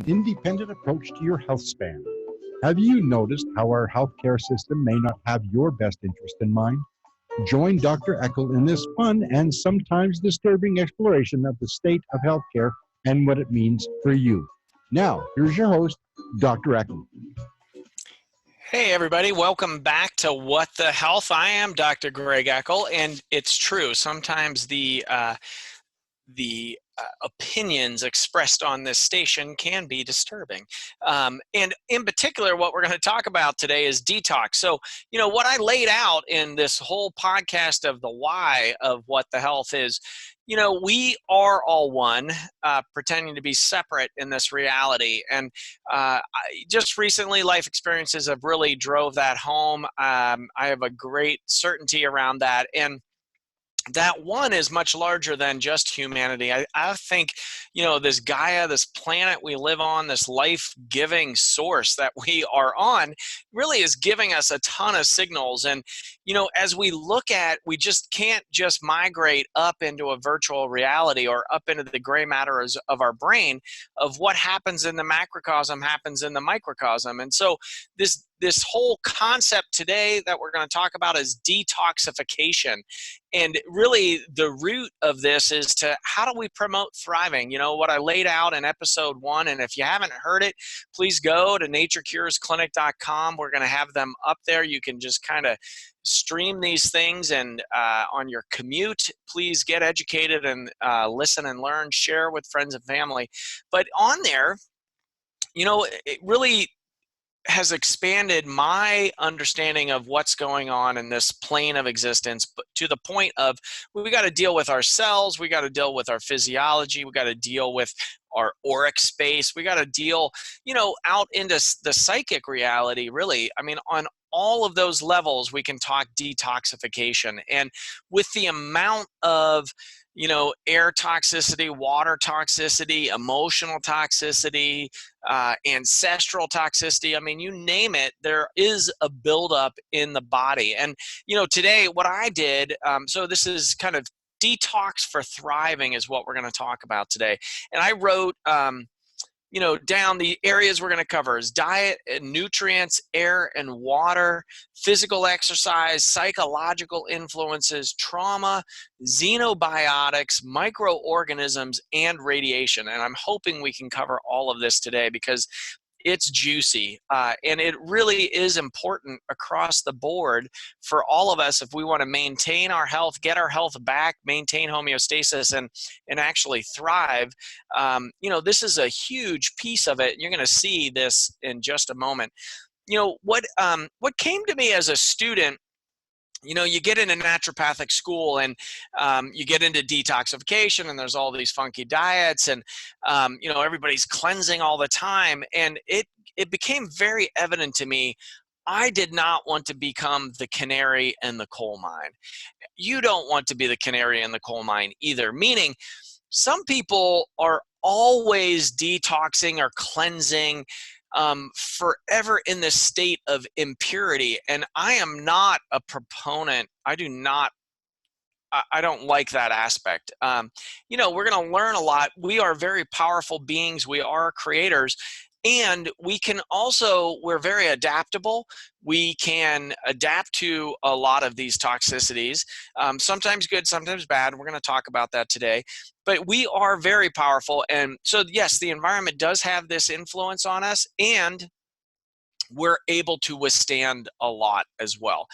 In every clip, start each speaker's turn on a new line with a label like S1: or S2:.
S1: independent approach to your health span. Have you noticed how our healthcare system may not have your best interest in mind? Join Dr. Eckel in this fun and sometimes disturbing exploration of the state of healthcare and what it means for you. Now, here's your host, Dr. Eckel.
S2: Hey everybody, welcome back to What the Health. I am Dr. Greg Eckel, and it's true. Sometimes the opinions expressed on this station can be disturbing. And in particular, what we're going to talk about today is detox. So, what I laid out in this whole podcast of the why of What the Health is, we are all one, pretending to be separate in this reality. And just recently, life experiences have really drove that home. I have a great certainty around that. And that one is much larger than just humanity. I think, this Gaia, this planet we live on, this life-giving source that we are on really is giving us a ton of signals. And, as we look at, we just can't just migrate up into a virtual reality or up into the gray matter of our brain of what happens in the macrocosm happens in the microcosm. And so this whole concept today that we're going to talk about is detoxification. And really the root of this is to how do we promote thriving? What I laid out in episode 1, and if you haven't heard it, please go to naturecuresclinic.com. We're going to have them up there. You can just kind of stream these things, and on your commute, please get educated and listen and learn, share with friends and family. But on there, it really has expanded my understanding of what's going on in this plane of existence, but to the point of we got to deal with our cells, we got to deal with our physiology, we got to deal with our auric space, we got to deal, out into the psychic reality, really. I mean, on all of those levels, we can talk detoxification. And with the amount of air toxicity, water toxicity, emotional toxicity, ancestral toxicity. I mean, you name it, there is a buildup in the body. And, today what I did, so this is kind of detox for thriving is what we're going to talk about today. And I wrote, down the areas we're going to cover is diet and nutrients, air and water, physical exercise, psychological influences, trauma, xenobiotics, microorganisms, and radiation. And I'm hoping we can cover all of this today because it's juicy, and it really is important across the board for all of us if we want to maintain our health, get our health back, maintain homeostasis, and actually thrive. This is a huge piece of it. You're going to see this in just a moment. What came to me as a student, you get into naturopathic school and you get into detoxification, and there's all these funky diets, and everybody's cleansing all the time, and it became very evident to me I did not want to become the canary in the coal mine. You don't want to be the canary in the coal mine either, meaning some people are always detoxing or cleansing forever in this state of impurity. And I am not a proponent. I don't like that aspect. We're going to learn a lot. We are very powerful beings. We are creators. And we're very adaptable. We can adapt to a lot of these toxicities, sometimes good, sometimes bad. We're going to talk about that today. But we are very powerful. And so, yes, the environment does have this influence on us, and we're able to withstand a lot as well.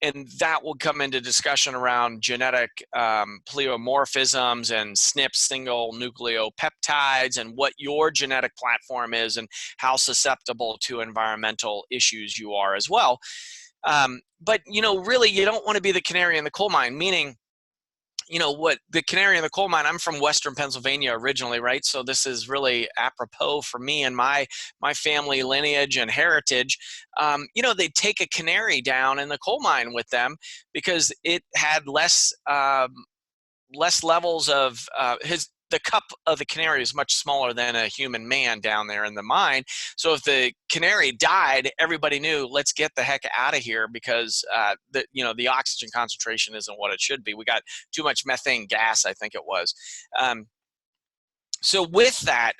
S2: And that will come into discussion around genetic pleomorphisms and SNP single nucleopeptides and what your genetic platform is and how susceptible to environmental issues you are as well. But, really, you don't want to be the canary in the coal mine, meaning, what the canary in the coal mine, I'm from Western Pennsylvania originally, right? So this is really apropos for me and my family lineage and heritage. They'd take a canary down in the coal mine with them because it had less levels of the cup of the canary is much smaller than a human man down there in the mine. So if the canary died, everybody knew, let's get the heck out of here because the oxygen concentration isn't what it should be. We got too much methane gas, I think it was. So with that,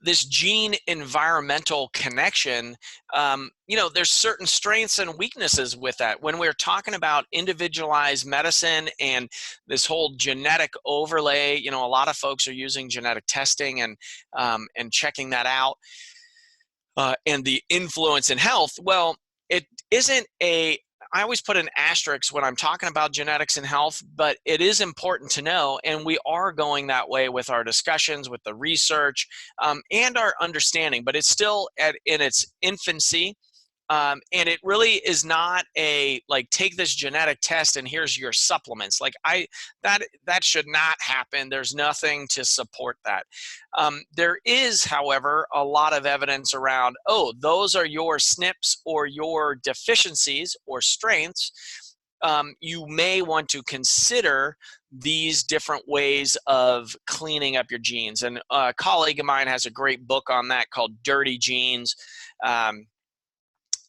S2: this gene environmental connection, there's certain strengths and weaknesses with that. When we're talking about individualized medicine and this whole genetic overlay, a lot of folks are using genetic testing and checking that out, and the influence in health. Well, it isn't I always put an asterisk when I'm talking about genetics and health, but it is important to know, and we are going that way with our discussions, with the research, and our understanding, but it's still in its infancy. And it really is not take this genetic test and here's your supplements. That should not happen. There's nothing to support that. There is, however, a lot of evidence around, those are your SNPs or your deficiencies or strengths. You may want to consider these different ways of cleaning up your genes. And a colleague of mine has a great book on that called Dirty Genes.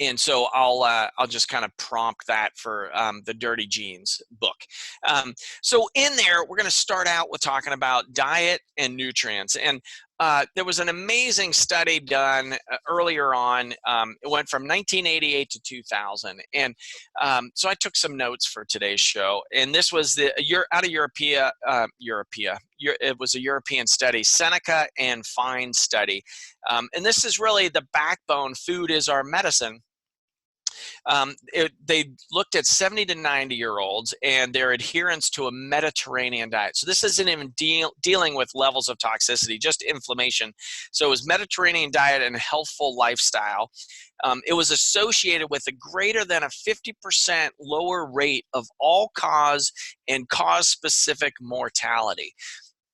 S2: And so I'll just kind of prompt that for the Dirty Genes book. So in there, we're going to start out with talking about diet and nutrients. And there was an amazing study done earlier on. It went from 1988 to 2000. And so I took some notes for today's show. And this was out of Europea. It was a European study, Seneca and Fine study. And this is really the backbone. Food is our medicine. They looked at 70 to 90-year-olds and their adherence to a Mediterranean diet. So this isn't even dealing with levels of toxicity, just inflammation. So it was Mediterranean diet and healthful lifestyle. It was associated with a greater than a 50% lower rate of all-cause and cause-specific mortality.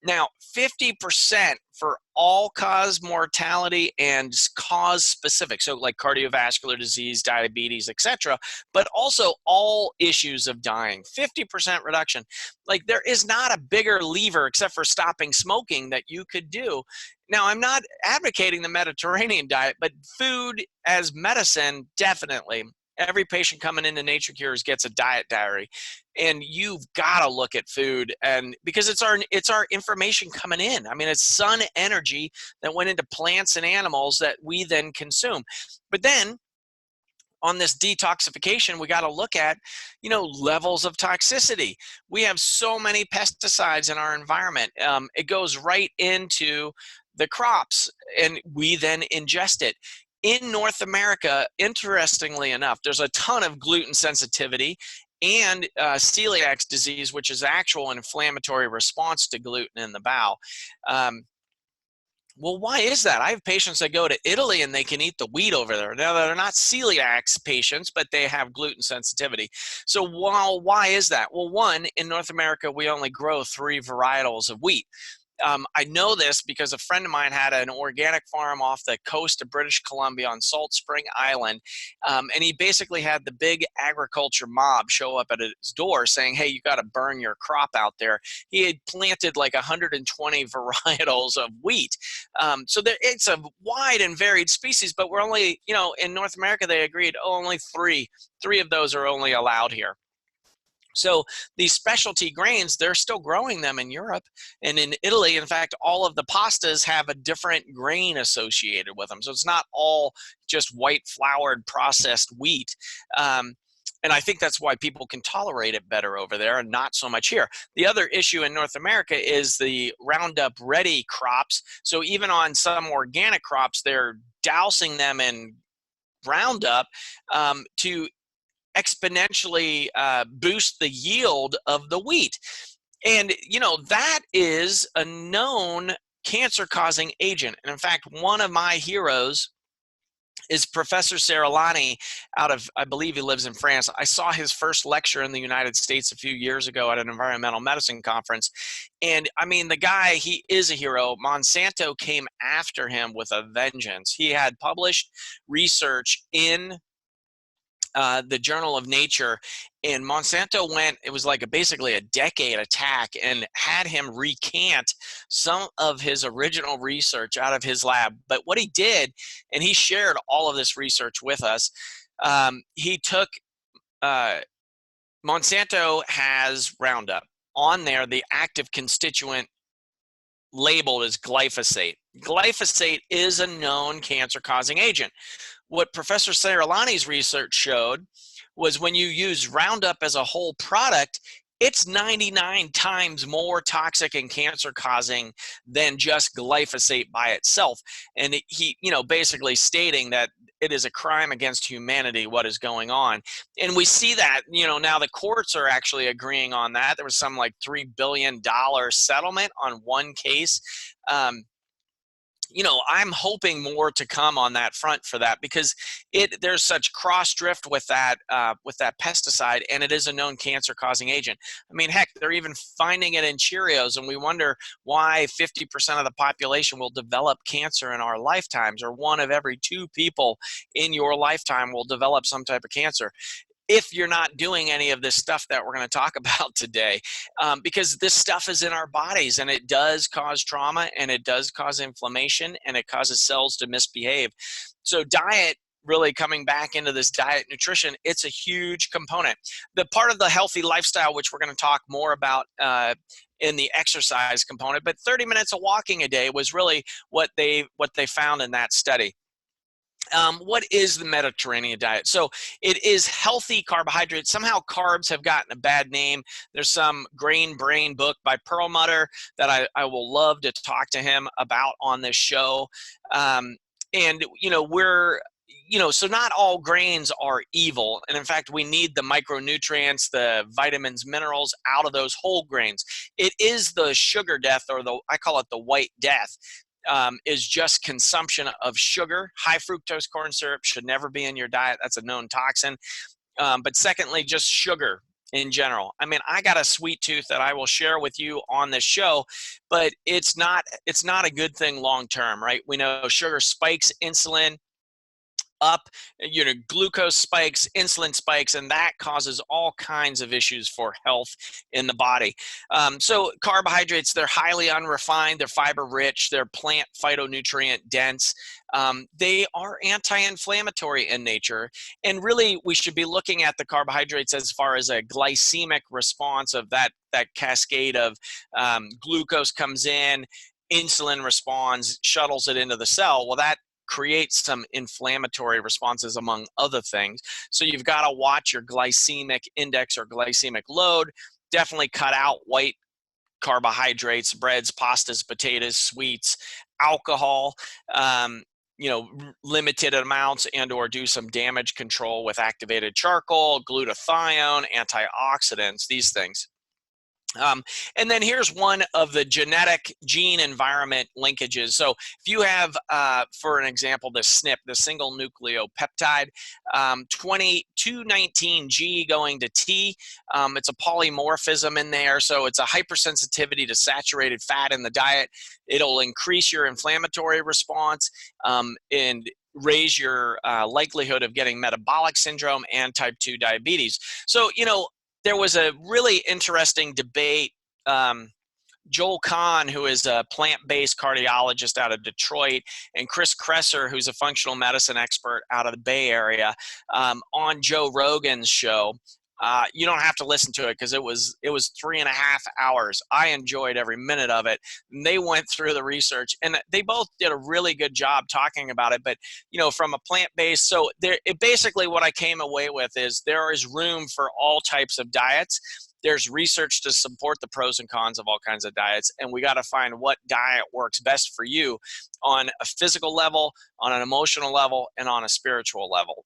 S2: Now, 50% for all-cause mortality and cause-specific, so like cardiovascular disease, diabetes, etc., but also all issues of dying, 50% reduction. Like, there is not a bigger lever except for stopping smoking that you could do. Now, I'm not advocating the Mediterranean diet, but food as medicine, definitely. Every patient coming into Nature Cures gets a diet diary, and you've got to look at food, and because it's our information coming in. I mean, it's sun energy that went into plants and animals that we then consume. But then on this detoxification, we got to look at, levels of toxicity. We have so many pesticides in our environment. It goes right into the crops, and we then ingest it. In North America, interestingly enough, there's a ton of gluten sensitivity and celiac disease, which is actual inflammatory response to gluten in the bowel. Well, why is that? I have patients that go to Italy and they can eat the wheat over there. Now, they're not celiac patients, but they have gluten sensitivity. So why is that? Well, one, in North America, we only grow 3 varietals of wheat. I know this because a friend of mine had an organic farm off the coast of British Columbia on Salt Spring Island, and he basically had the big agriculture mob show up at his door saying, hey, you got to burn your crop out there. He had planted like 120 varietals of wheat. So it's a wide and varied species, but we're only, in North America, they agreed, only three of those are only allowed here. So these specialty grains, they're still growing them in Europe and in Italy. In fact, all of the pastas have a different grain associated with them. So it's not all just white floured processed wheat. And I think that's why people can tolerate it better over there and not so much here. The other issue in North America is the Roundup Ready crops. So even on some organic crops, they're dousing them in Roundup to exponentially boost the yield of the wheat. And, that is a known cancer-causing agent. And in fact, one of my heroes is Professor Sarieah out of, I believe he lives in France. I saw his first lecture in the United States a few years ago at an environmental medicine conference. And I mean, the guy, he is a hero. Monsanto came after him with a vengeance. He had published research in the Journal of Nature, and Monsanto went, it was like basically a decade attack, and had him recant some of his original research out of his lab. But what he did, and he shared all of this research with us, he took, Monsanto has Roundup on there, the active constituent labeled as glyphosate. Glyphosate is a known cancer-causing agent. What Professor Sarieah's research showed was when you use Roundup as a whole product, it's 99 times more toxic and cancer-causing than just glyphosate by itself. And he, basically stating that it is a crime against humanity what is going on. And we see that, now the courts are actually agreeing on that. There was some like $3 billion settlement on one case. I'm hoping more to come on that front for that, because there's such cross drift with that pesticide, and it is a known cancer-causing agent. I mean, heck, they're even finding it in Cheerios, and we wonder why 50% of the population will develop cancer in our lifetimes, or 1 of every 2 people in your lifetime will develop some type of cancer, if you're not doing any of this stuff that we're going to talk about today, because this stuff is in our bodies, and it does cause trauma, and it does cause inflammation, and it causes cells to misbehave. So diet, really coming back into this diet nutrition, it's a huge component. The part of the healthy lifestyle, which we're going to talk more about in the exercise component, but 30 minutes of walking a day was really what they found in that study. What is the Mediterranean diet? So it is healthy carbohydrates. Somehow carbs have gotten a bad name. There's some Grain Brain book by Perlmutter that I will love to talk to him about on this show. So not all grains are evil. And in fact, we need the micronutrients, the vitamins, minerals out of those whole grains. It is the sugar death, or I call it the white death. Is just consumption of sugar. High fructose corn syrup should never be in your diet. That's a known toxin. But secondly, just sugar in general. I mean, I got a sweet tooth that I will share with you on this show, but it's not a good thing long term, right? We know sugar spikes insulin up, glucose spikes, insulin spikes, and that causes all kinds of issues for health in the body. So carbohydrates, they're highly unrefined, they're fiber rich, they're plant phytonutrient dense. They are anti-inflammatory in nature, and really we should be looking at the carbohydrates as far as a glycemic response of that cascade of glucose comes in, insulin responds, shuttles it into the cell. Well, that creates some inflammatory responses among other things. So you've got to watch your glycemic index or glycemic load. Definitely cut out white carbohydrates, breads, pastas, potatoes, sweets, alcohol, limited amounts, and or do some damage control with activated charcoal, glutathione, antioxidants, these things. And then here's one of the genetic gene environment linkages. So if you have, for an example, the SNP, the single nucleopeptide, 219G going to T, it's a polymorphism in there. So it's a hypersensitivity to saturated fat in the diet. It'll increase your inflammatory response and raise your likelihood of getting metabolic syndrome and type 2 diabetes. So, there was a really interesting debate. Joel Kahn, who is a plant-based cardiologist out of Detroit, and Chris Kresser, who's a functional medicine expert out of the Bay Area, on Joe Rogan's show. You don't have to listen to it because it was 3.5 hours. I enjoyed every minute of it. And they went through the research, and they both did a really good job talking about it. But from a plant-based, so basically what I came away with is there is room for all types of diets. There's research to support the pros and cons of all kinds of diets, and we got to find what diet works best for you on a physical level, on an emotional level, and on a spiritual level.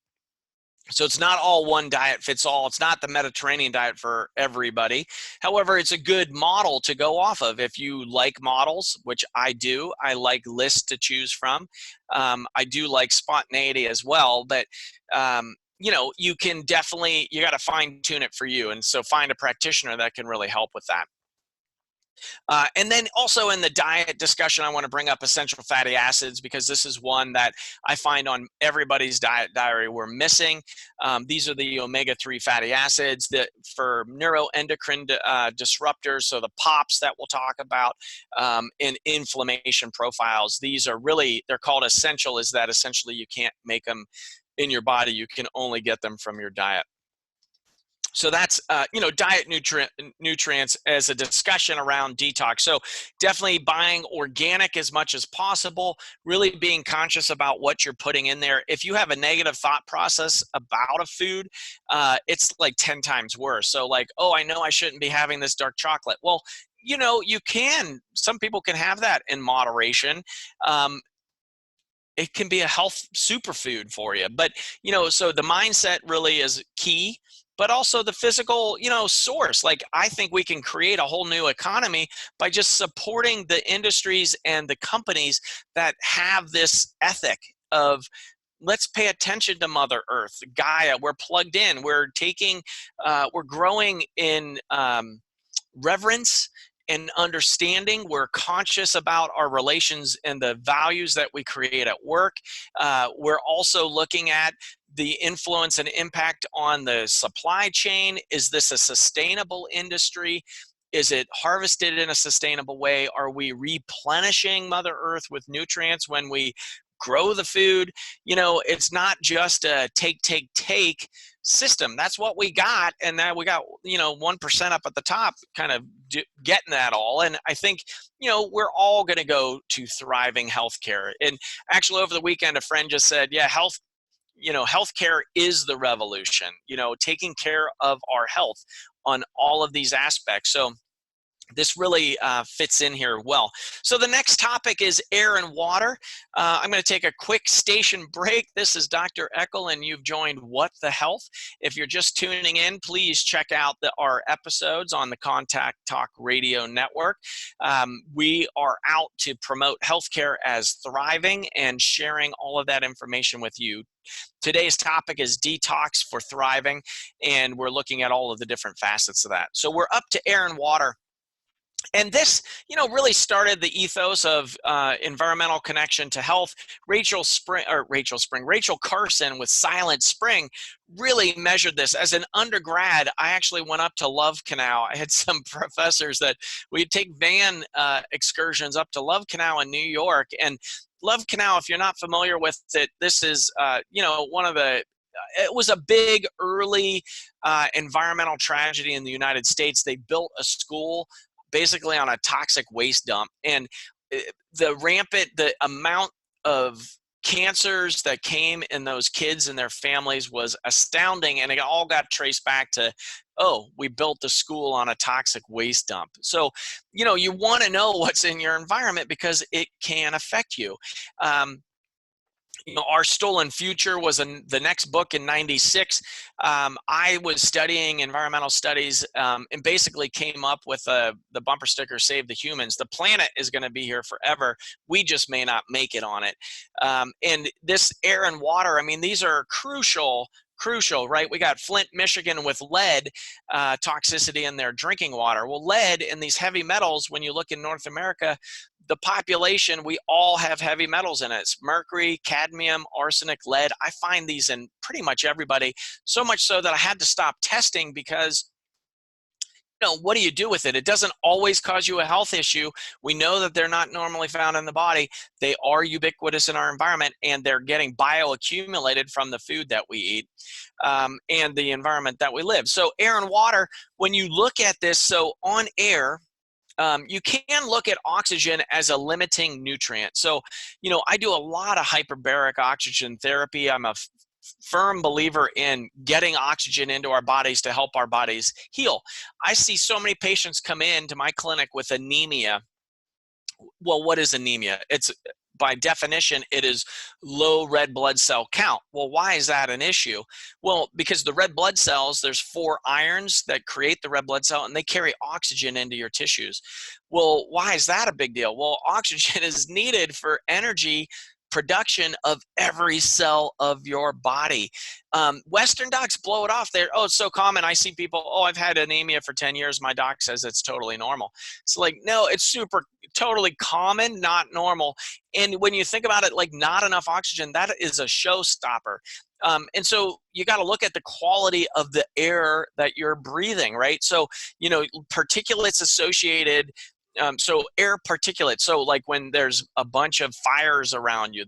S2: So it's not all one diet fits all. It's not the Mediterranean diet for everybody. However, it's a good model to go off of. If you like models, which I do, I like lists to choose from. I do like spontaneity as well, but you can definitely, you got to fine tune it for you. And so find a practitioner that can really help with that. And then also in the diet discussion, I want to bring up essential fatty acids, because this is one that I find on everybody's diet diary we're missing. These are the omega-3 fatty acids that for neuroendocrine disruptors, so the POPs that we'll talk about, in inflammation profiles. These are really, they're called essential, is that essentially you can't make them in your body. You can only get them from your diet. So that's, diet nutrients as a discussion around detox. So definitely buying organic as much as possible, really being conscious about what you're putting in there. If you have a negative thought process about a food, it's like 10 times worse. So like, oh, I know I shouldn't be having this dark chocolate. Well, some people can have that in moderation. It can be a health superfood for you. But, so the mindset really is key, but also the physical, source. Like, I think we can create a whole new economy by just supporting the industries and the companies that have this ethic of, let's pay attention to Mother Earth, Gaia. We're plugged in. We're growing in reverence and understanding. We're conscious about our relations and the values that we create at work. We're also looking at the influence and impact on the supply chain. Is this a sustainable industry? Is it harvested in a sustainable way? Are we replenishing Mother Earth with nutrients when we grow the food? It's not just a take system. That's what we got. And now we got, 1% up at the top kind of getting that all. And I think, we're all going to go to thriving healthcare. And actually over the weekend, a friend just said, yeah, healthcare is the revolution, taking care of our health on all of these aspects. So this really fits in here well. So the next topic is air and water. I'm going to take a quick station break. This is Dr. Eckel, and you've joined What the Health. If you're just tuning in, please check out our episodes on the Contact Talk Radio Network. We are out to promote healthcare as thriving and sharing all of that information with you. Today's topic is detox for thriving, and we're looking at all of the different facets of that. So we're up to air and water. And this, really started the ethos of environmental connection to health. Rachel Carson with Silent Spring really measured this. As an undergrad, I actually went up to Love Canal. I had some professors that we'd take van excursions up to Love Canal in New York. And Love Canal, if you're not familiar with it, this is, it was a big early environmental tragedy in the United States. They built a school basically on a toxic waste dump, and the amount of cancers that came in those kids and their families was astounding, and it all got traced back to, we built the school on a toxic waste dump. So, you want to know what's in your environment because it can affect you. Our Stolen Future was the next book in '96. I was studying environmental studies and basically came up with the bumper sticker, Save the Humans. The planet is going to be here forever. We just may not make it on it. And this air and water, these are crucial, right? We got Flint, Michigan with lead toxicity in their drinking water. Well, lead and these heavy metals, when you look in North America, the population, we all have heavy metals in it. It's mercury, cadmium, arsenic, lead. I find these in pretty much everybody, so much so that I had to stop testing because, what do you do with it? It doesn't always cause you a health issue. We know that they're not normally found in the body. They are ubiquitous in our environment, and they're getting bioaccumulated from the food that we eat and the environment that we live. So air and water, when you look at this, so on air, you can look at oxygen as a limiting nutrient. So, I do a lot of hyperbaric oxygen therapy. I'm a firm believer in getting oxygen into our bodies to help our bodies heal. I see so many patients come into my clinic with anemia. Well, what is anemia? It's, by definition, it is low red blood cell count. Well, why is that an issue? Well, because the red blood cells, there's 4 irons that create the red blood cell, and they carry oxygen into your tissues. Well, why is that a big deal? Well, oxygen is needed for energy production of every cell of your body. Western docs blow it off there. Oh, it's so common. I see people, I've had anemia for 10 years. My doc says it's totally normal. It's like, no, it's totally common, not normal. And when you think about it, like not enough oxygen, that is a showstopper. And so you got to look at the quality of the air that you're breathing, right? So, particulates associated. So air particulates. So like when there's a bunch of fires around you,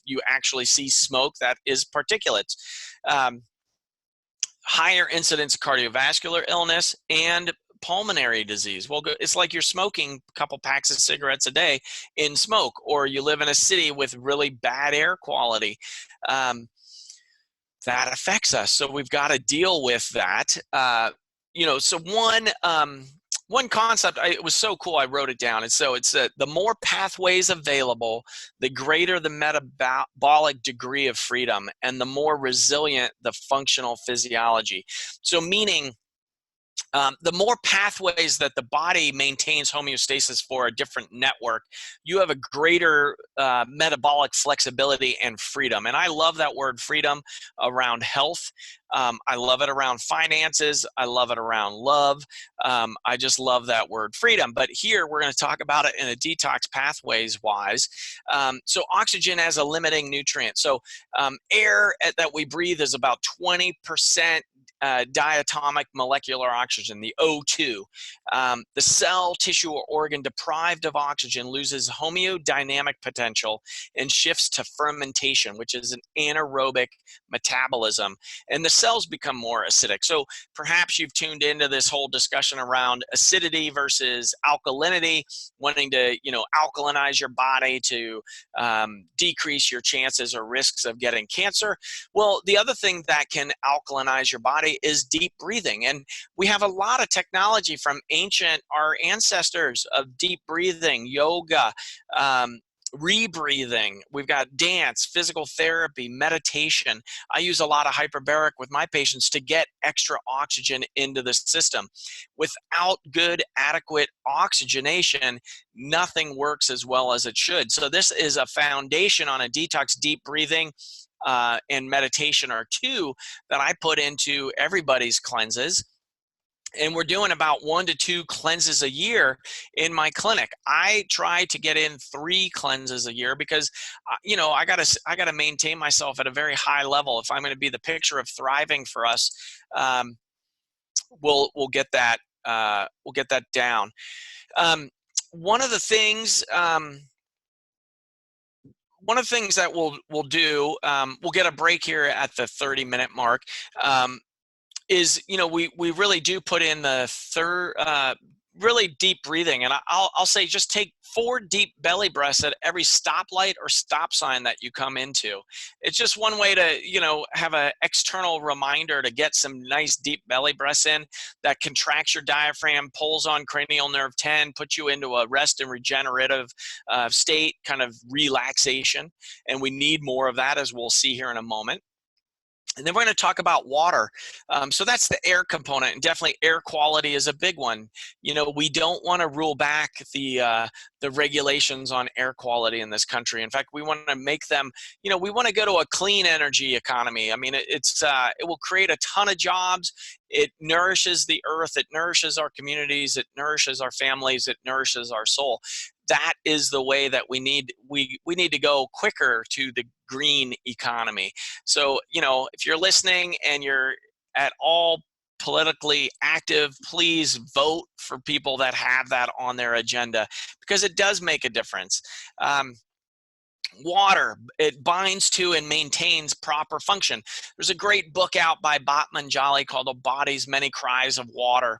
S2: you actually see smoke, that is particulates. higher incidence of cardiovascular illness and pulmonary disease. Well, it's like you're smoking a couple packs of cigarettes a day in smoke, or you live in a city with really bad air quality. That affects us. So we've got to deal with that. So one concept, it was so cool, I wrote it down. And so it's the more pathways available, the greater the metabolic degree of freedom, and the more resilient the functional physiology. So meaning, the more pathways that the body maintains homeostasis for a different network, you have a greater metabolic flexibility and freedom. And I love that word freedom around health. I love it around finances. I love it around love. I just love that word freedom. But here we're going to talk about it in a detox pathways wise. So oxygen as a limiting nutrient. So air that we breathe is about 20% diatomic molecular oxygen, the O2. The cell, tissue, or organ deprived of oxygen loses homeodynamic potential and shifts to fermentation, which is an anaerobic metabolism, and the cells become more acidic. So perhaps you've tuned into this whole discussion around acidity versus alkalinity, wanting to, alkalinize your body to decrease your chances or risks of getting cancer. Well, the other thing that can alkalinize your body is deep breathing. And we have a lot of technology from our ancestors of deep breathing, yoga, rebreathing. We've got dance, physical therapy, meditation. I use a lot of hyperbaric with my patients to get extra oxygen into the system. Without good, adequate oxygenation, nothing works as well as it should. So this is a foundation on a detox. Deep breathing and meditation are two that I put into everybody's cleanses. And we're doing about 1 to 2 cleanses a year in my clinic. I try to get in 3 cleanses a year because, I gotta maintain myself at a very high level. If I'm going to be the picture of thriving for us, we'll get that down. One of the things that we'll do, we'll get a break here at the 30-minute mark. Is we really do put in the really deep breathing, and I'll say just take 4 deep belly breaths at every stoplight or stop sign that you come into. It's just one way to have an external reminder to get some nice deep belly breaths in that contracts your diaphragm, pulls on cranial nerve 10, puts you into a rest and regenerative state, kind of relaxation, and we need more of that, as we'll see here in a moment. And then we're going to talk about water. So that's the air component, and definitely air quality is a big one. We don't want to rule back the regulations on air quality in this country. In fact, we want to make them, we want to go to a clean energy economy. I mean, it will create a ton of jobs. It nourishes the earth. It nourishes our communities. It nourishes our families. It nourishes our soul. That is the way that we need to go quicker to the green economy. So, if you're listening and you're at all politically active, please vote for people that have that on their agenda, because it does make a difference. Water, it binds to and maintains proper function. There's a great book out by Bhatman Jolly called The Body's Many Cries of Water.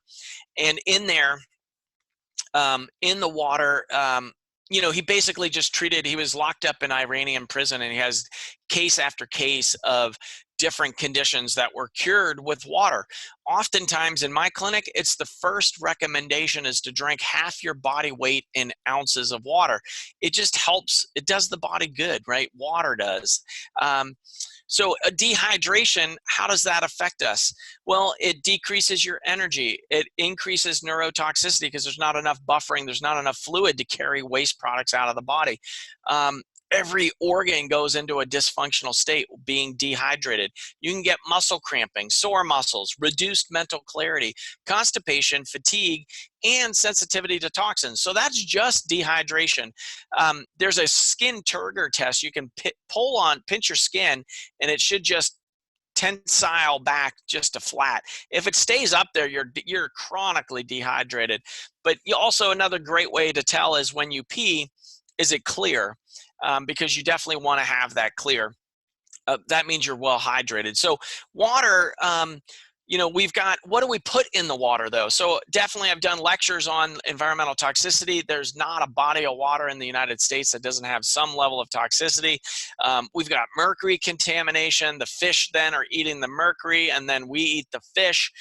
S2: And in there, in the water, he basically just he was locked up in Iranian prison, and he has case after case of different conditions that were cured with water. Oftentimes in my clinic, it's the first recommendation is to drink half your body weight in ounces of water. It just helps. It does the body good, right? Water does. So a dehydration, how does that affect us? Well, it decreases your energy. It increases neurotoxicity because there's not enough buffering. There's not enough fluid to carry waste products out of the body. Every organ goes into a dysfunctional state being dehydrated. You can get muscle cramping, sore muscles, reduced mental clarity, constipation, fatigue, and sensitivity to toxins. So that's just dehydration. There's a skin turgor test. You can pinch your skin, and it should just tensile back just to flat. If it stays up there, you're chronically dehydrated. But also another great way to tell is when you pee, is it clear? Because you definitely want to have that clear. That means you're well hydrated. So water, we've got, what do we put in the water though? So definitely I've done lectures on environmental toxicity. There's not a body of water in the United States that doesn't have some level of toxicity. We've got mercury contamination. The fish then are eating the mercury, and then we eat the fish.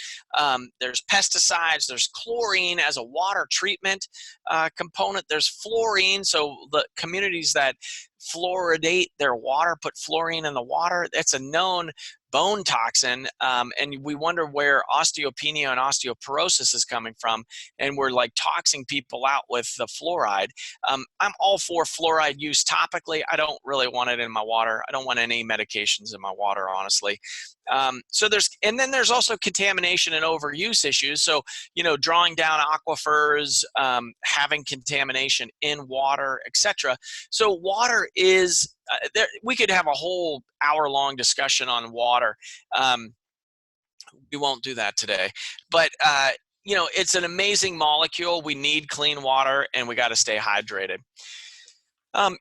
S2: There's pesticides. There's chlorine as a water treatment component. There's fluorine. So the communities that fluoridate their water, put fluorine in the water, it's a known bone toxin, and we wonder where osteopenia and osteoporosis is coming from, and we're like toxing people out with the fluoride. I'm all for fluoride use topically. I don't really want it in my water. I don't want any medications in my water, honestly. And then there's also contamination and overuse issues. So, drawing down aquifers, having contamination in water, etc. So water is, we could have a whole hour-long discussion on water. We won't do that today. But, it's an amazing molecule. We need clean water, and we got to stay hydrated. I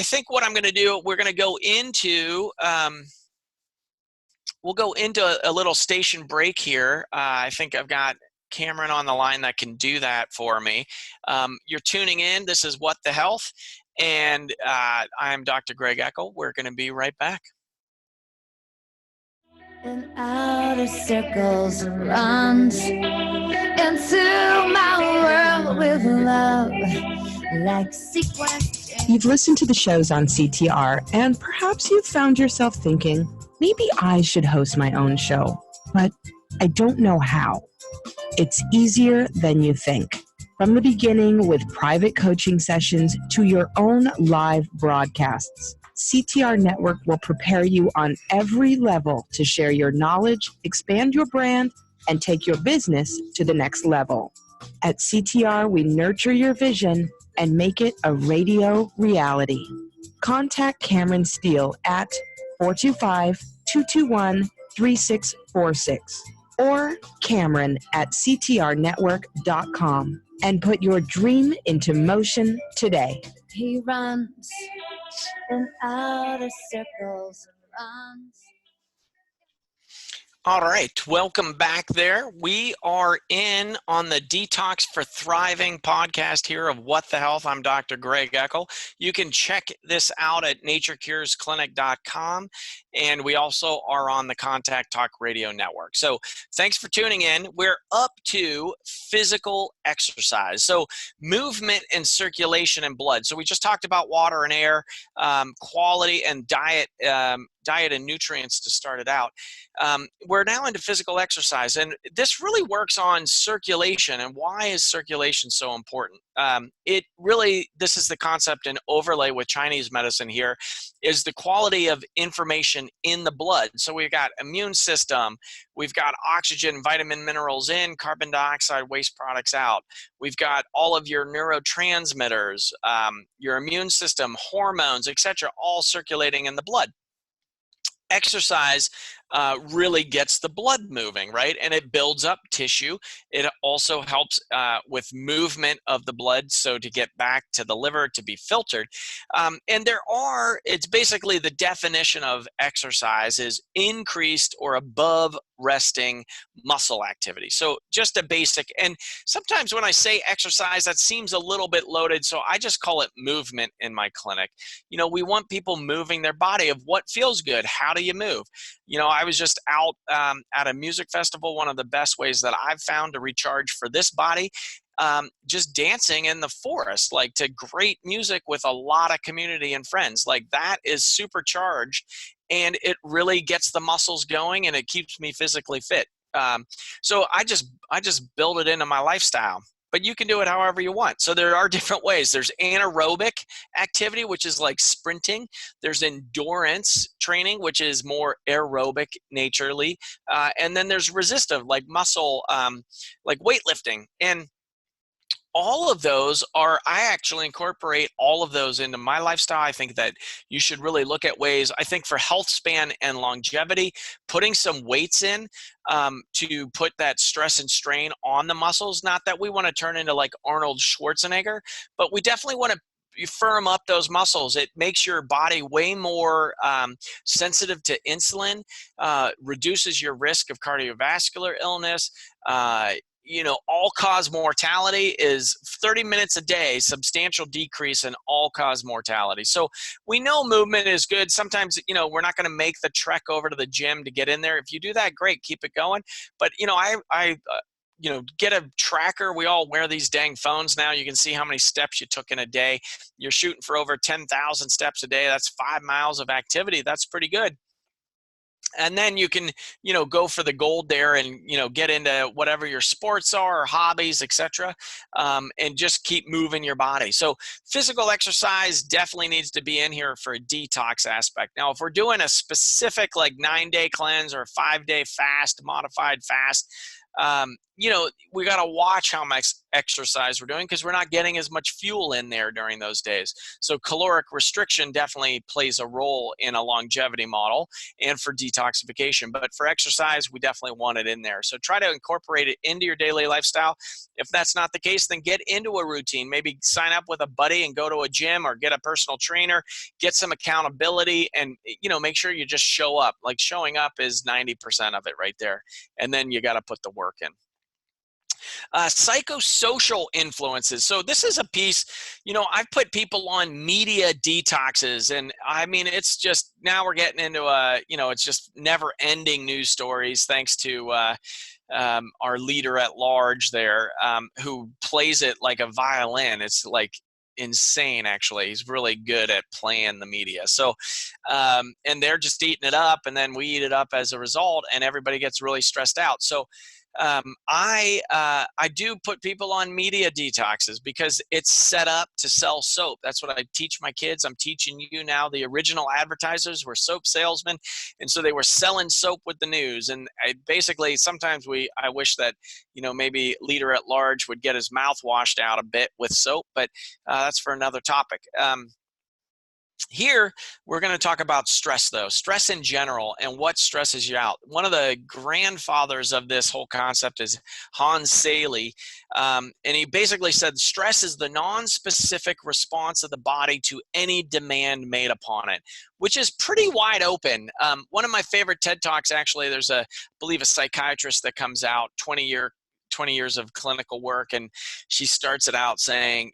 S2: think what I'm going to do, we're going to go into... we'll go into a little station break here. I think I've got Cameron on the line that can do that for me. You're tuning in. This is What the Health, and I'm Dr. Greg Eckel. We're going to be right back.
S3: In outer circles runs into my world with love like sequence.
S4: You've listened to the shows on CTR, and perhaps you've found yourself thinking, maybe I should host my own show, but I don't know how. It's easier than you think. From the beginning, with private coaching sessions to your own live broadcasts, CTR Network will prepare you on every level to share your knowledge, expand your brand, and take your business to the next level. At CTR, we nurture your vision and make it a radio reality. Contact Cameron Steele at 425-221-3646 or Cameron at ctrnetwork.com and put your dream into motion today.
S3: He runs in outer circles, runs.
S2: All right, welcome back there. We are in on the Detox for Thriving podcast here of What the Health. I'm Dr. Greg Eckel. You can check this out at naturecuresclinic.com, and we also are on the Contact Talk Radio Network. So thanks for tuning in. We're up to physical exercise. So movement and circulation and blood. So we just talked about water and air, quality and diet and nutrients to start it out. We're now into physical exercise, and this really works on circulation. And why is circulation so important? This is the concept and overlay with Chinese medicine here, is the quality of information in the blood. So we've got immune system, we've got oxygen, vitamin, minerals in, carbon dioxide, waste products out. We've got all of your neurotransmitters, your immune system, hormones, etc., all circulating in the blood. Exercise really gets the blood moving, right? And it builds up tissue. It also helps with movement of the blood, so to get back to the liver to be filtered. And it's basically the definition of exercise is increased or above resting muscle activity. So just a basic, and sometimes when I say exercise, that seems a little bit loaded, so I just call it movement in my clinic. We want people moving their body of what feels good. How do you move? I was just out at a music festival. One of the best ways that I've found to recharge for this body, just dancing in the forest, like to great music with a lot of community and friends. Like that is supercharged, and it really gets the muscles going, and it keeps me physically fit. So I just build it into my lifestyle. But you can do it however you want. So there are different ways. There's anaerobic activity, which is like sprinting. There's endurance training, which is more aerobic naturally. And then there's resistive, like muscle, like weightlifting. And all of those I actually incorporate all of those into my lifestyle. I think that you should really look at ways, I think for health span and longevity, putting some weights in to put that stress and strain on the muscles. Not that we want to turn into like Arnold Schwarzenegger, but we definitely want to you firm up those muscles. It makes your body way more sensitive to insulin, reduces your risk of cardiovascular illness. All-cause mortality is 30 minutes a day, substantial decrease in all-cause mortality. So we know movement is good. Sometimes, we're not going to make the trek over to the gym to get in there. If you do that, great, keep it going. But, I get a tracker. We all wear these dang phones now. You can see how many steps you took in a day. You're shooting for over 10,000 steps a day. That's 5 miles of activity. That's pretty good. And then you can, go for the gold there and, get into whatever your sports are or hobbies, etc. And just keep moving your body. So physical exercise definitely needs to be in here for a detox aspect. Now, if we're doing a specific 9-day cleanse or 5-day fast, modified fast, we got to watch how much exercise we're doing because we're not getting as much fuel in there during those days. So caloric restriction definitely plays a role in a longevity model and for detoxification. But for exercise, we definitely want it in there. So try to incorporate it into your daily lifestyle. If that's not the case, then get into a routine. Maybe sign up with a buddy and go to a gym or get a personal trainer, get some accountability, and make sure you just show up. Showing up is 90% of it right there. And then you got to put the work in. Psychosocial influences. So this is a piece, I've put people on media detoxes, and it's just, now we're getting into it's just never ending news stories thanks to our leader at large there, who plays it like a violin. It's insane, actually. He's really good at playing the media. So, and they're just eating it up, and then we eat it up as a result, and everybody gets really stressed out. So I do put people on media detoxes because it's set up to sell soap. That's what I teach my kids. I'm teaching you now. The original advertisers were soap salesmen, and so they were selling soap with the news. And sometimes I wish that maybe leader at large would get his mouth washed out a bit with soap, but that's for another topic. Here, we're going to talk about stress, though, stress in general and what stresses you out. One of the grandfathers of this whole concept is Hans Selye, and he basically said stress is the non-specific response of the body to any demand made upon it, which is pretty wide open. One of my favorite TED Talks, actually, there's I believe a psychiatrist that comes out, 20 years of clinical work, and she starts it out saying,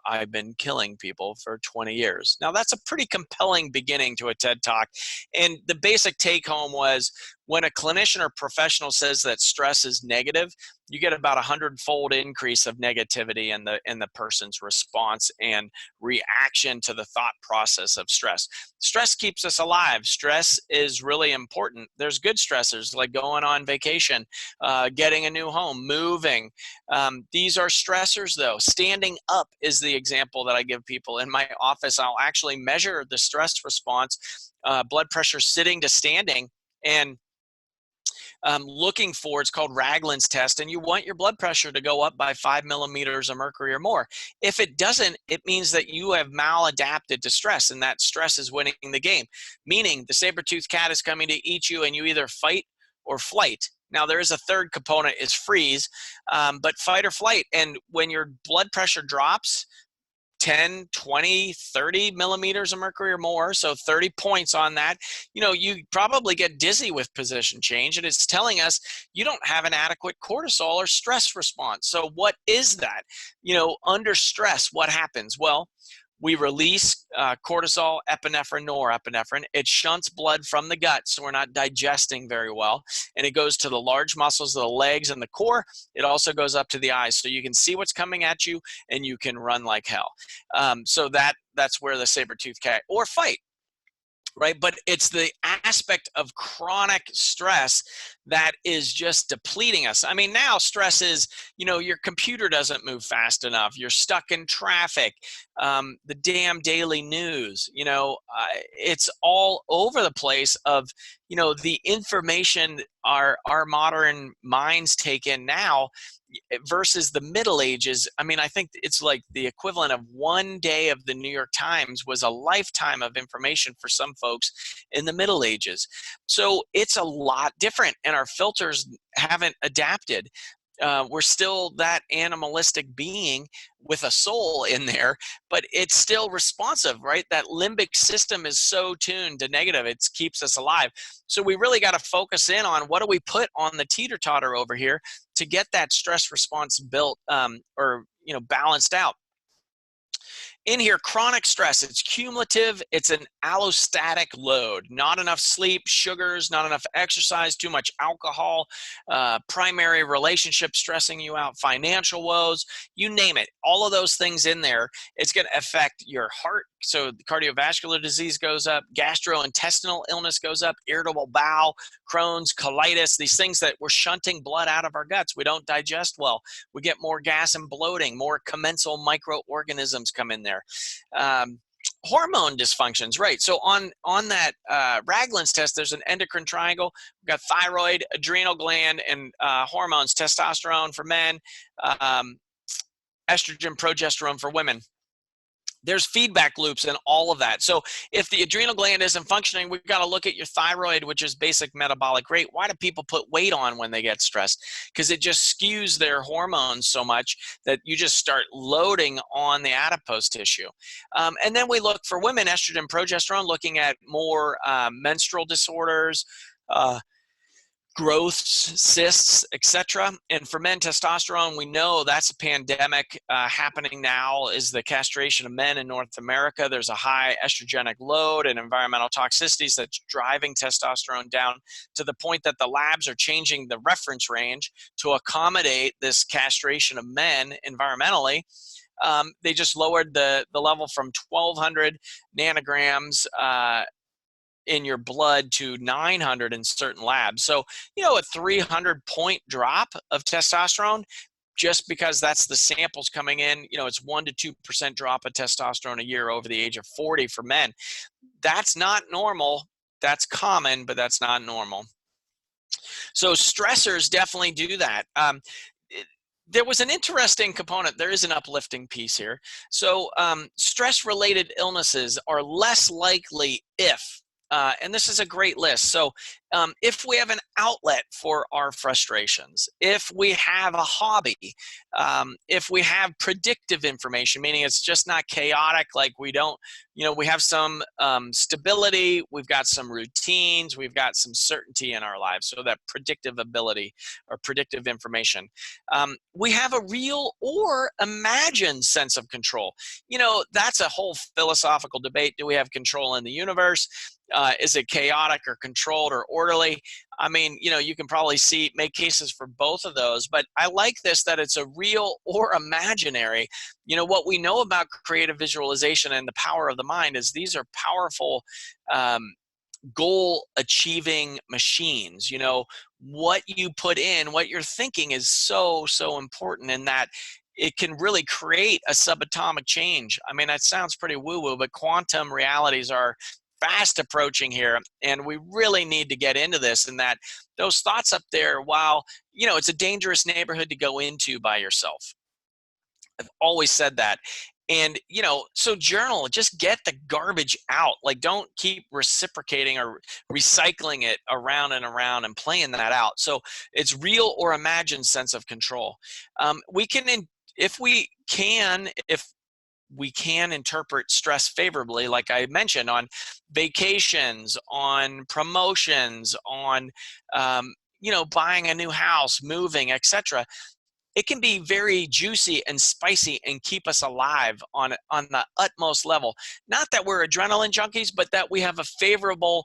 S2: I've been killing people for 20 years. Now, that's a pretty compelling beginning to a TED Talk. And the basic take home was, when a clinician or professional says that stress is negative, you get about 100-fold increase of negativity in the person's response and reaction to the thought process of stress. Stress keeps us alive. Stress is really important. There's good stressors like going on vacation, getting a new home, moving. These are stressors, though. Standing up is the example that I give people. In my office, I'll actually measure the stress response, blood pressure sitting to standing, and looking for, it's called Ragland's test, and you want your blood pressure to go up by 5 millimeters of mercury or more. If it doesn't, it means that you have maladapted to stress, and that stress is winning the game. Meaning the saber-toothed cat is coming to eat you, and you either fight or flight. Now, there is a third component, is freeze, but fight or flight. And when your blood pressure drops 10, 20, 30 millimeters of mercury or more, so 30 points on that, you probably get dizzy with position change, and it's telling us you don't have an adequate cortisol or stress response. So what is that? Under stress, what happens? Well, we release cortisol, epinephrine, norepinephrine. It shunts blood from the gut, so we're not digesting very well. And it goes to the large muscles of the legs and the core. It also goes up to the eyes, so you can see what's coming at you, and you can run like hell. So that's where the saber-toothed cat, or fight. Right? But it's the aspect of chronic stress that is just depleting us. I mean, now stress is, your computer doesn't move fast enough. You're stuck in traffic. The damn daily news, it's all over the place of, the information our modern minds take in now versus the Middle Ages. I mean, I think it's like the equivalent of one day of the New York Times was a lifetime of information for some folks in the Middle Ages. So it's a lot different, and our filters haven't adapted. We're still that animalistic being with a soul in there, but it's still responsive, right? That limbic system is so tuned to negative, it keeps us alive. So we really got to focus in on what do we put on the teeter-totter over here to get that stress response built or balanced out. In here, chronic stress, it's cumulative, it's an allostatic load. Not enough sleep, sugars, not enough exercise, too much alcohol, primary relationship stressing you out, financial woes, you name it. All of those things in there, it's going to affect your heart. So the cardiovascular disease goes up, gastrointestinal illness goes up, irritable bowel, Crohn's, colitis, these things that we're shunting blood out of our guts. We don't digest well. We get more gas and bloating, more commensal microorganisms come in there. Hormone dysfunctions, right? So on that Ragland's test, there's an endocrine triangle. We've got thyroid, adrenal gland, and hormones, testosterone for men, estrogen, progesterone for women. There's feedback loops in all of that. So if the adrenal gland isn't functioning, we've got to look at your thyroid, which is basic metabolic rate. Why do people put weight on when they get stressed? Because it just skews their hormones so much that you just start loading on the adipose tissue. And then we look for women, estrogen, progesterone, looking at more menstrual disorders, growths, cysts, etc. And for men, testosterone, we know that's a pandemic happening now, is the castration of men in North America. There's a high estrogenic load and environmental toxicities that's driving testosterone down to the point that the labs are changing the reference range to accommodate this castration of men environmentally. They just lowered the level from 1,200 nanograms in your blood to 900 in certain labs. So, a 300-point drop of testosterone, just because that's the samples coming in, it's 1 to 2% drop of testosterone a year over the age of 40 for men. That's not normal. That's common, but that's not normal. So stressors definitely do that. There was an interesting component. There is an uplifting piece here. So stress-related illnesses are less likely if, and this is a great list. So if we have an outlet for our frustrations, if we have a hobby, if we have predictive information, meaning it's just not chaotic, like we don't, we have some stability, we've got some routines, we've got some certainty in our lives. So that predictive ability or predictive information. We have a real or imagined sense of control. That's a whole philosophical debate. Do we have control in the universe? Is it chaotic or controlled or orderly? I mean, you can probably make cases for both of those, but I like this, that it's a real or imaginary. What we know about creative visualization and the power of the mind is these are powerful goal achieving machines. What you put in, what you're thinking is so important in that it can really create a subatomic change. I mean, that sounds pretty woo-woo, but quantum realities are fast approaching here, and we really need to get into this, and that those thoughts up there, while it's a dangerous neighborhood to go into by yourself. I've always said that. And so journal, just get the garbage out. Like, don't keep reciprocating or recycling it around and around and playing that out. So it's real or imagined sense of control. If we can interpret stress favorably, like I mentioned, on vacations, on promotions, on buying a new house, moving, etc. It can be very juicy and spicy and keep us alive on the utmost level. Not that we're adrenaline junkies, but that we have a favorable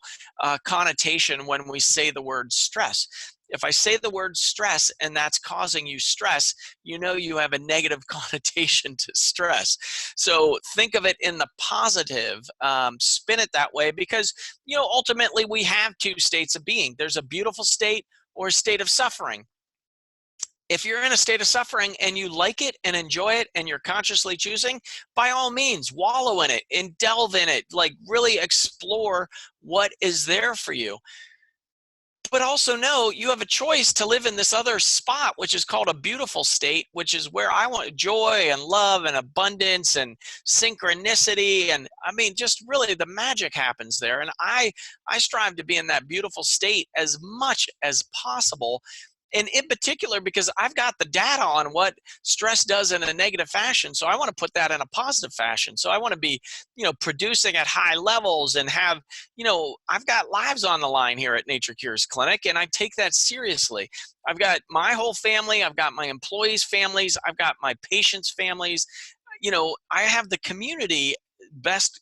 S2: connotation when we say the word stress. If I say the word stress and that's causing you stress, you have a negative connotation to stress. So think of it in the positive, spin it that way, because ultimately we have two states of being. There's a beautiful state or a state of suffering. If you're in a state of suffering and you like it and enjoy it and you're consciously choosing, by all means, wallow in it and delve in it, like really explore what is there for you. But also know you have a choice to live in this other spot, which is called a beautiful state, which is where I want joy and love and abundance and synchronicity. And I mean, just really the magic happens there. And I strive to be in that beautiful state as much as possible. And in particular, because I've got the data on what stress does in a negative fashion, so I want to put that in a positive fashion. So I want to be, producing at high levels and have, I've got lives on the line here at Nature Cures Clinic, and I take that seriously. I've got my whole family, I've got my employees' families, I've got my patients' families. I have the community best,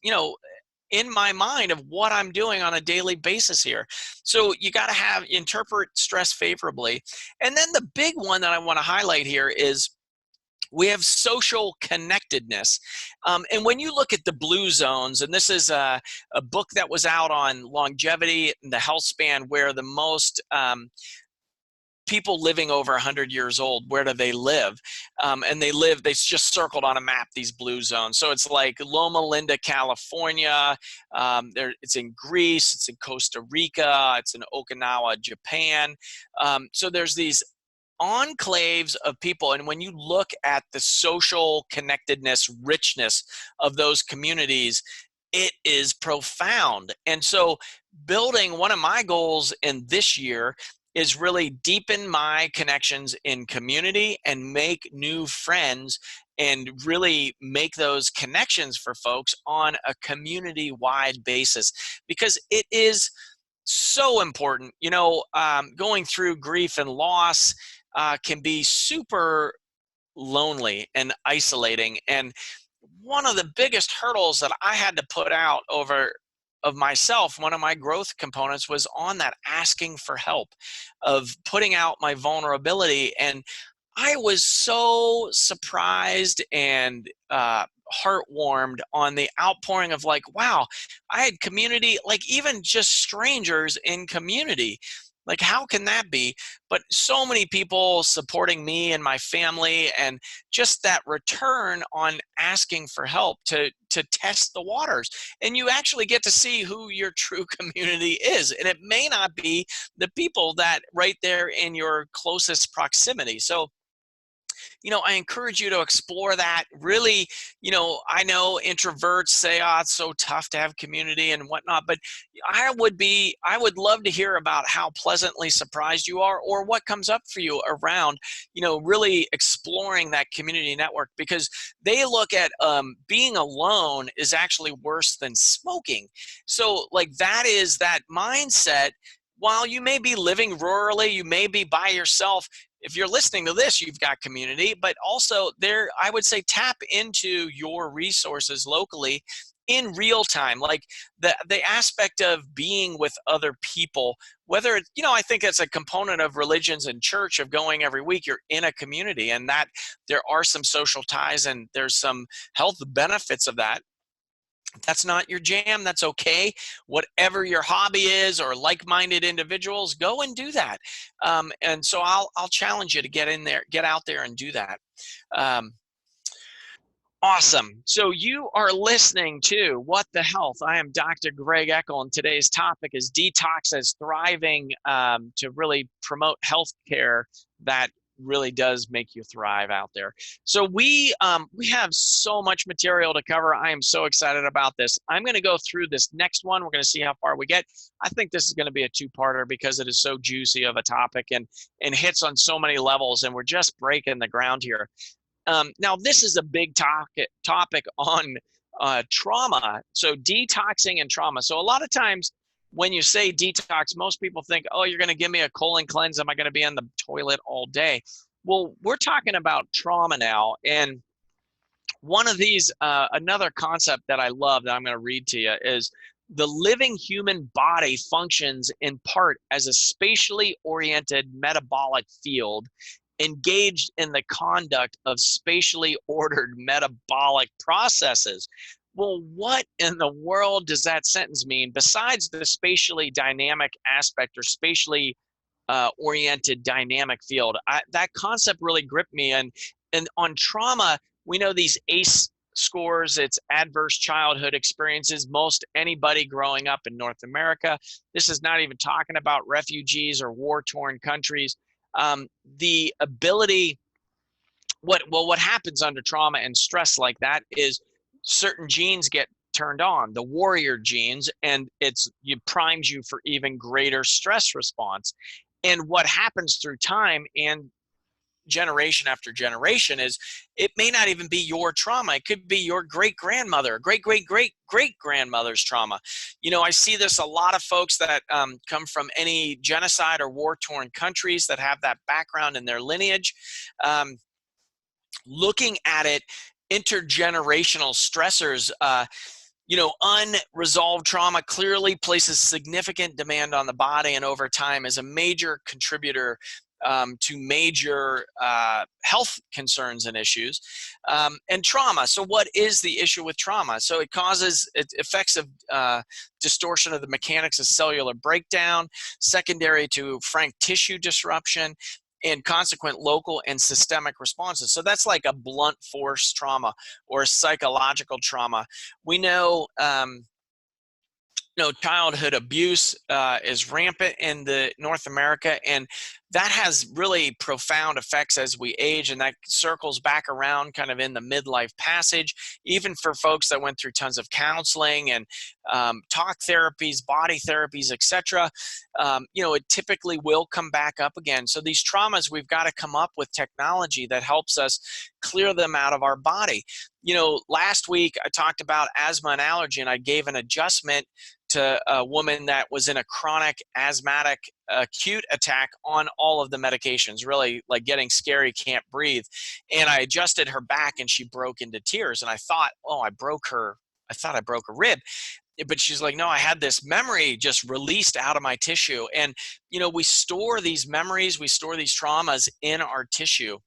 S2: in my mind of what I'm doing on a daily basis here. So you got to interpret stress favorably. And then the big one that I want to highlight here is we have social connectedness. And when you look at the blue zones, and this is a book that was out on longevity and the health span, where the most people living over 100 years old, where do they live? And they just circled on a map these blue zones. So it's like Loma Linda, California. It's in Greece. It's in Costa Rica. It's in Okinawa, Japan. So there's these enclaves of people. And when you look at the social connectedness, richness of those communities, it is profound. And so building, one of my goals in this year is really deepen my connections in community and make new friends and really make those connections for folks on a community-wide basis, because it is so important. Going through grief and loss can be super lonely and isolating. And one of the biggest hurdles that I had to put out of myself, one of my growth components, was on that asking for help, of putting out my vulnerability. And I was so surprised and heartwarmed on the outpouring of like, wow, I had community, like even just strangers in community. Like, how can that be? But so many people supporting me and my family, and just that return on asking for help to test the waters. And you actually get to see who your true community is. And it may not be the people that right there in your closest proximity. So I encourage you to explore that. Really, I know introverts say, oh, it's so tough to have community and whatnot, but I would love to hear about how pleasantly surprised you are, or what comes up for you around, really exploring that community network, because they look at being alone is actually worse than smoking. So like that is that mindset. While you may be living rurally, you may be by yourself, if you're listening to this, you've got community, but also there, I would say, tap into your resources locally in real time. Like the aspect of being with other people, whether, I think it's a component of religions and church, of going every week, you're in a community, and that there are some social ties and there's some health benefits of that. If that's not your jam, that's okay. Whatever your hobby is, or like-minded individuals, go and do that. And so I'll challenge you to get in there, get out there and do that. Awesome. So you are listening to What the Health. I am Dr. Greg Eckel, and today's topic is Detox as Thriving, to really promote healthcare that really does make you thrive out there. So we have so much material to cover. I am so excited about this. I'm going to go through this next one. We're going to see how far we get. I think this is going to be a two-parter because it is so juicy of a topic and hits on so many levels, and we're just breaking the ground here. Now, this is a big topic on trauma. So detoxing and trauma. So a lot of times when you say detox, most people think, oh, you're going to give me a colon cleanse. Am I going to be on the toilet all day? Well, we're talking about trauma now. And one of these, another concept that I love that I'm going to read to you is the living human body functions in part as a spatially oriented metabolic field engaged in the conduct of spatially ordered metabolic processes. Well, what in the world does that sentence mean besides the spatially dynamic aspect, or spatially oriented dynamic field? That concept really gripped me. And on trauma, we know these ACE scores, it's adverse childhood experiences. Most anybody growing up in North America, this is not even talking about refugees or war-torn countries. The ability, what happens under trauma and stress like that is certain genes get turned on, the warrior genes, and it primes you for even greater stress response. And what happens through time and generation after generation is it may not even be your trauma. It could be your great-grandmother, great-great-great-great-grandmother's trauma. I see this a lot of folks that come from any genocide or war-torn countries that have that background in their lineage. Looking at it, intergenerational stressors, unresolved trauma clearly places significant demand on the body, and over time is a major contributor to major health concerns and issues. And trauma. So what is the issue with trauma? So it causes effects of distortion of the mechanics of cellular breakdown, secondary to frank tissue disruption, and consequent local and systemic responses. So that's like a blunt force trauma or psychological trauma. We know, childhood abuse is rampant in the North America, and that has really profound effects as we age, and that circles back around kind of in the midlife passage, even for folks that went through tons of counseling and talk therapies, body therapies, etc. It typically will come back up again. So these traumas, we've got to come up with technology that helps us clear them out of our body. Last week I talked about asthma and allergy, and I gave an adjustment to a woman that was in a chronic asthmatic acute attack on all of the medications, really like getting scary, can't breathe. And I adjusted her back and she broke into tears. And I thought, I thought I broke a rib. But she's like, no, I had this memory just released out of my tissue. And, we store these memories, we store these traumas in our tissue,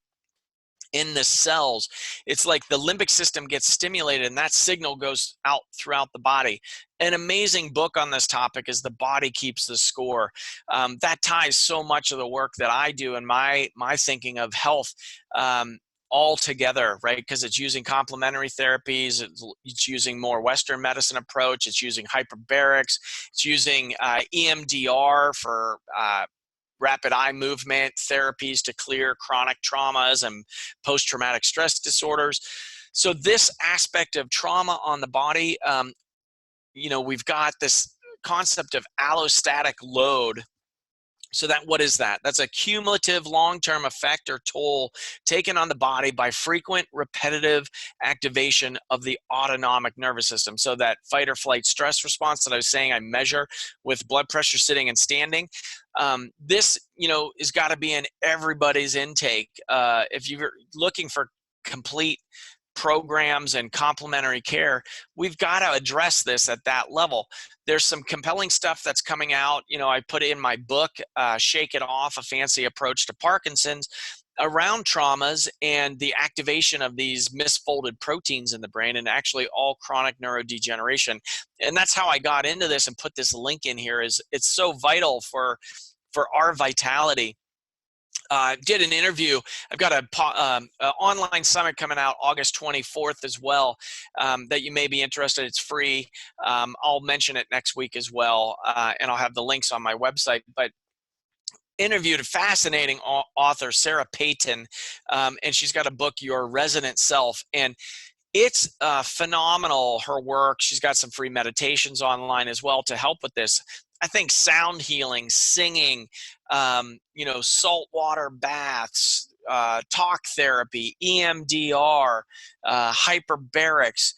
S2: in the cells. It's like the limbic system gets stimulated and that signal goes out throughout the body. An amazing book on this topic is The Body Keeps the Score. That ties so much of the work that I do and my thinking of health all together, right? Because it's using complementary therapies, it's using more Western medicine approach, it's using hyperbarics, it's using EMDR for rapid eye movement therapies to clear chronic traumas and post-traumatic stress disorders. So this aspect of trauma on the body, we've got this concept of allostatic load. So what is that? That's a cumulative long-term effect or toll taken on the body by frequent repetitive activation of the autonomic nervous system. So that fight or flight stress response that I was saying I measure with blood pressure sitting and standing, this, has got to be in everybody's intake. If you're looking for complete programs and complementary care, we've got to address this at that level. There's some compelling stuff that's coming out. I put in my book, Shake It Off, A Fancy Approach to Parkinson's, around traumas and the activation of these misfolded proteins in the brain and actually all chronic neurodegeneration. And that's how I got into this and put this link in here. Is it's so vital for our vitality. Did an interview. I've got a online summit coming out August 24th as well that you may be interested. It's free. I'll mention it next week as well, and I'll have the links on my website. But interviewed a fascinating author, Sarah Payton, and she's got a book, Your Resonant Self. And it's phenomenal, her work. She's got some free meditations online as well to help with this. I think sound healing, singing, saltwater baths, talk therapy, EMDR, hyperbarics,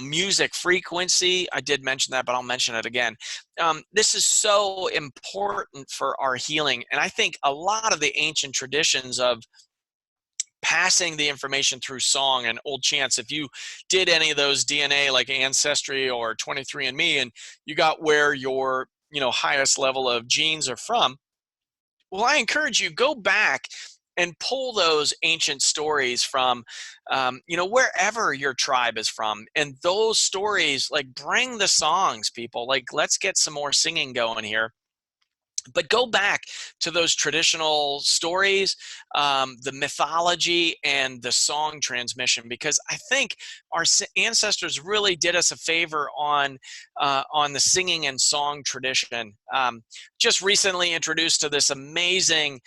S2: music frequency. I did mention that, but I'll mention it again. This is so important for our healing. And I think a lot of the ancient traditions of passing the information through song and old chants, if you did any of those DNA like Ancestry or 23andMe and you got where your highest level of genes are from, well, I encourage you, go back and pull those ancient stories from wherever your tribe is from, and those stories, like, bring the songs, people. Like, let's get some more singing going here. But go back to those traditional stories, the mythology, and the song transmission, because I think our ancestors really did us a favor on the singing and song tradition. Just recently introduced to this amazing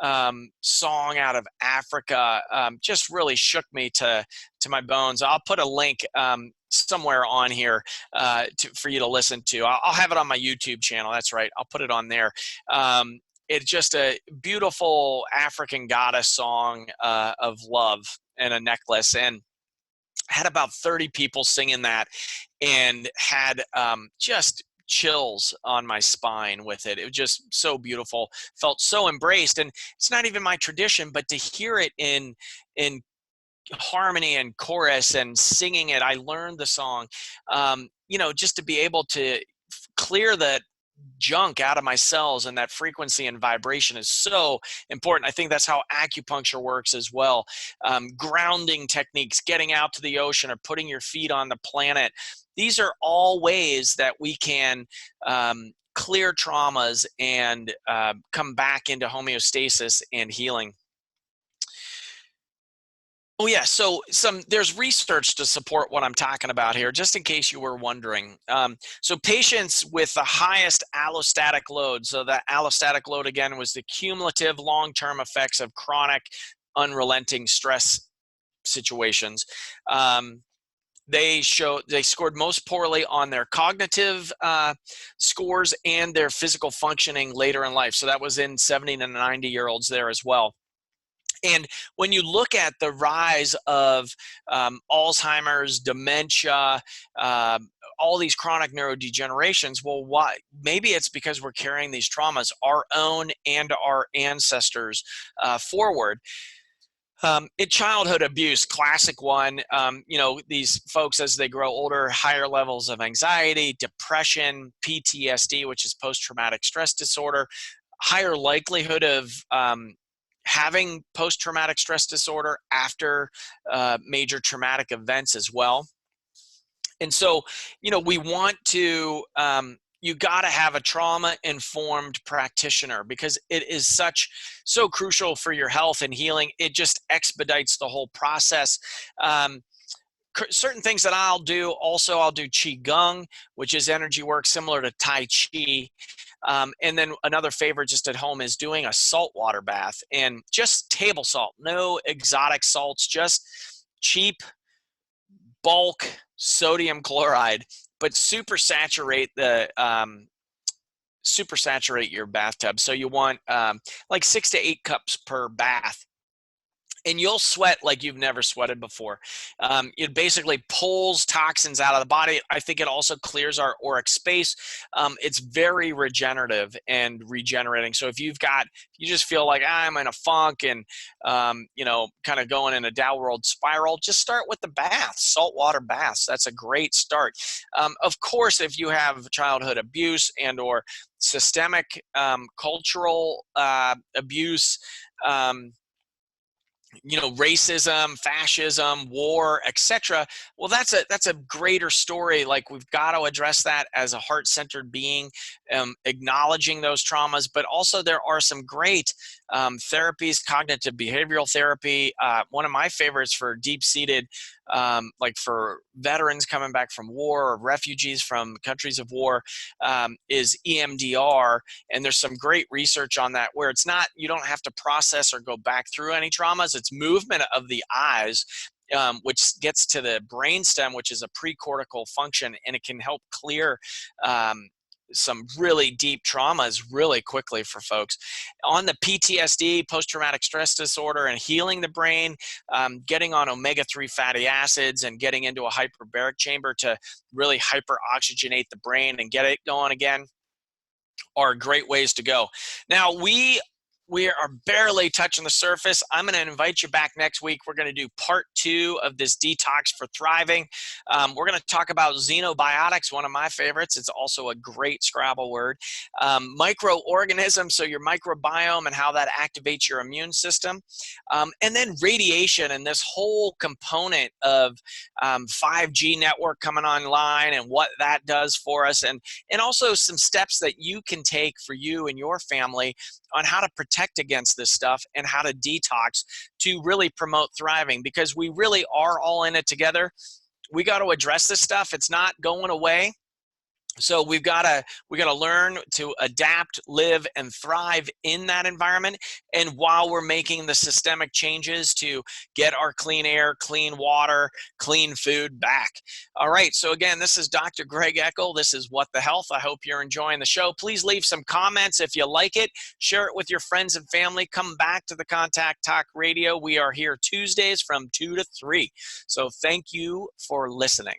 S2: song out of Africa, just really shook me to my bones. I'll put a link somewhere on here for you to listen to. I'll have it on my YouTube channel. That's right. I'll put it on there. It's just a beautiful African goddess song of love and a necklace, and had about 30 people singing that, and had just chills on my spine with it. It was just so beautiful, felt so embraced. And it's not even my tradition, but to hear it in harmony and chorus and singing it, I learned the song, just to be able to clear that junk out of my cells, and that frequency and vibration is so important. I think that's how acupuncture works as well. Grounding techniques, getting out to the ocean, or putting your feet on the planet. These are all ways that we can clear traumas and come back into homeostasis and healing. Oh yeah, so there's research to support what I'm talking about here, just in case you were wondering. So patients with the highest allostatic load, so the allostatic load again was the cumulative long-term effects of chronic, unrelenting stress situations. They scored most poorly on their cognitive scores and their physical functioning later in life. So that was in 70 to 90-year-olds there as well. And when you look at the rise of Alzheimer's, dementia, all these chronic neurodegenerations, well, why? Maybe it's because we're carrying these traumas, our own and our ancestors, forward. Childhood abuse, classic one. These folks, as they grow older, higher levels of anxiety, depression, PTSD, which is post-traumatic stress disorder, higher likelihood of having post-traumatic stress disorder after major traumatic events as well. And so, we want to, you got to have a trauma-informed practitioner, because it is so crucial for your health and healing. It just expedites the whole process. Certain things that I'll do, also I'll do Qigong, which is energy work similar to Tai Chi. And then another favorite just at home is doing a saltwater bath, and just table salt, no exotic salts, just cheap bulk sodium chloride, but supersaturate your bathtub. So you want like 6 to 8 cups per bath. And you'll sweat like you've never sweated before. It basically pulls toxins out of the body. I think it also clears our auric space. It's very regenerative and regenerating. So if you just feel like I'm in a funk and, kind of going in a downward spiral, just start with the baths, saltwater baths. That's a great start. Of course, if you have childhood abuse and or systemic cultural abuse, racism, fascism, war, etc. Well, that's a greater story. Like, we've got to address that as a heart-centered being, acknowledging those traumas. But also there are some great therapies, cognitive behavioral therapy. One of my favorites for deep-seated, like for veterans coming back from war or refugees from countries of war, is EMDR. And there's some great research on that, where you don't have to process or go back through any traumas. It's movement of the eyes, which gets to the brainstem, which is a precortical function, and it can help clear some really deep traumas really quickly for folks. On the PTSD, post-traumatic stress disorder, and healing the brain, getting on omega-3 fatty acids and getting into a hyperbaric chamber to really hyper-oxygenate the brain and get it going again are great ways to go. Now, we are barely touching the surface. I'm going to invite you back next week. We're going to do part 2 of this detox for thriving. We're going to talk about xenobiotics, one of my favorites. It's also a great Scrabble word. Microorganisms, so your microbiome and how that activates your immune system. And then radiation and this whole component of 5G network coming online and what that does for us. And also some steps that you can take for you and your family on how to protect against this stuff and how to detox to really promote thriving, because we really are all in it together. We got to address this stuff. It's not going away. So we gotta learn to adapt, live, and thrive in that environment. And while we're making the systemic changes to get our clean air, clean water, clean food back. All right. So again, this is Dr. Greg Eckel. This is What the Health. I hope you're enjoying the show. Please leave some comments if you like it. Share it with your friends and family. Come back to the Contact Talk Radio. We are here Tuesdays from 2 to 3. So thank you for listening.